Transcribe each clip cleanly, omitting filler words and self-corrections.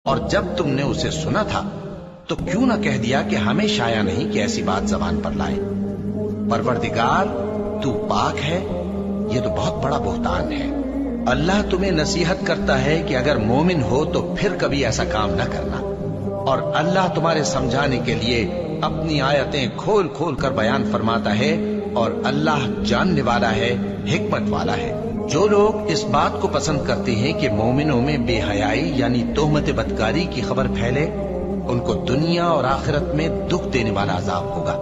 اور جب تم نے اسے سنا تھا تو کیوں نہ کہہ دیا کہ ہمیں شایع نہیں کہ ایسی بات زبان پر لائے؟ پروردگار تو پاک ہے، یہ تو بہت بڑا بہتان ہے۔ اللہ تمہیں نصیحت کرتا ہے کہ اگر مومن ہو تو پھر کبھی ایسا کام نہ کرنا، اور اللہ تمہارے سمجھانے کے لیے اپنی آیتیں کھول کھول کر بیان فرماتا ہے، اور اللہ جاننے والا ہے، حکمت والا ہے۔ جو لوگ اس بات کو پسند کرتے ہیں کہ مومنوں میں بے حیائی یعنی تہمت بدکاری کی خبر پھیلے، ان کو دنیا اور آخرت میں دکھ دینے والا عذاب ہوگا،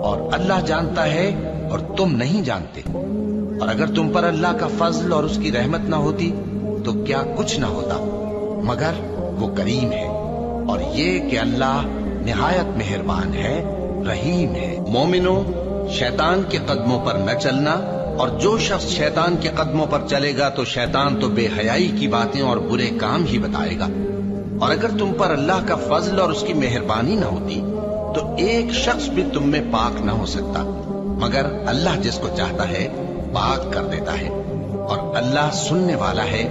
اور اللہ جانتا ہے اور تم نہیں جانتے۔ اور اگر تم پر اللہ کا فضل اور اس کی رحمت نہ ہوتی تو کیا کچھ نہ ہوتا، مگر وہ کریم ہے، اور یہ کہ اللہ نہایت مہربان ہے، رحیم ہے۔ مومنوں، شیطان کے قدموں پر نہ چلنا، اور جو شخص شیطان کے قدموں پر چلے گا تو شیطان تو بے حیائی کی باتیں اور برے کام ہی بتائے گا۔ اور اگر تم پر اللہ کا فضل اور اس کی مہربانی نہ ہوتی تو ایک شخص بھی تم میں پاک نہ ہو سکتا، مگر اللہ جس کو چاہتا ہے پاک کر دیتا ہے، اور اللہ سننے والا ہے،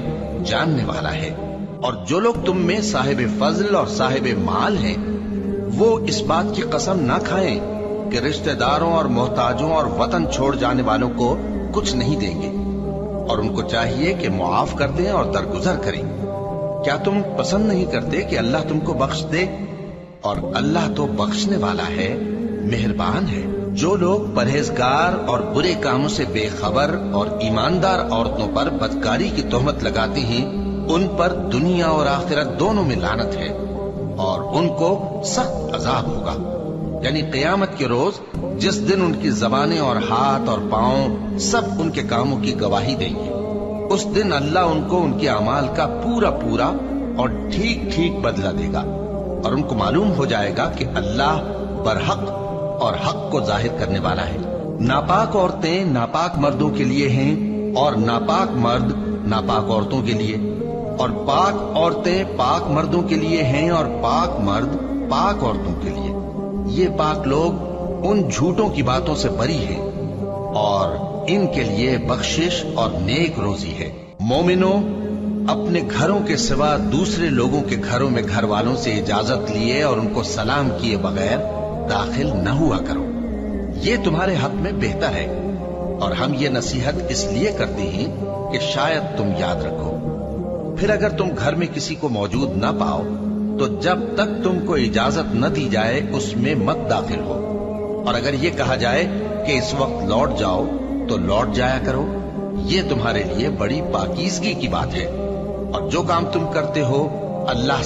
جاننے والا ہے۔ اور جو لوگ تم میں صاحب فضل اور صاحب مال ہیں، وہ اس بات کی قسم نہ کھائیں کہ رشتہ داروں اور محتاجوں اور وطن چھوڑ جانے والوں کو کچھ نہیں دیں گے، اور ان کو چاہیے کہ معاف کر دیں اور درگزر کریں۔ کیا تم پسند نہیں کرتے کہ اللہ تم کو بخش دے؟ اور اللہ تو بخشنے والا ہے، مہربان ہے۔ جو لوگ پرہیزگار اور برے کاموں سے بے خبر اور ایماندار عورتوں پر بدکاری کی تہمت لگاتے ہیں، ان پر دنیا اور آخرت دونوں میں لعنت ہے، اور ان کو سخت عذاب ہوگا، یعنی قیامت کے روز جس دن ان کی زبانیں اور ہاتھ اور پاؤں سب ان کے کاموں کی گواہی دیں گے۔ اس دن اللہ ان کو ان کے اعمال کا پورا پورا اور ٹھیک ٹھیک بدلہ دے گا، اور ان کو معلوم ہو جائے گا کہ اللہ برحق اور حق کو ظاہر کرنے والا ہے۔ ناپاک عورتیں ناپاک مردوں کے لیے ہیں، اور ناپاک مرد ناپاک عورتوں کے لیے، اور پاک عورتیں پاک مردوں کے لیے ہیں، اور پاک مرد پاک عورتوں کے لیے۔ یہ پاک لوگ ان جھوٹوں کی باتوں سے بری ہیں، اور ان کے لیے بخشش اور نیک روزی ہے۔ مومنوں، اپنے گھروں کے سوا دوسرے لوگوں کے گھروں میں گھر والوں سے اجازت لیے اور ان کو سلام کیے بغیر داخل نہ ہوا کرو، یہ تمہارے حق میں بہتر ہے، اور ہم یہ نصیحت اس لیے کرتے ہیں کہ شاید تم یاد رکھو۔ پھر اگر تم گھر میں کسی کو موجود نہ پاؤ تو جب تک تم کو اجازت نہ دی جائے اس میں مت داخل ہو، اور اگر یہ کہا جائے کہ اس وقت لوٹ جاؤ تو لوٹ جایا کرو، یہ تمہارے لیے بڑی پاکیزگی کی بات ہے، اور جو کام تم کرتے ہو اللہ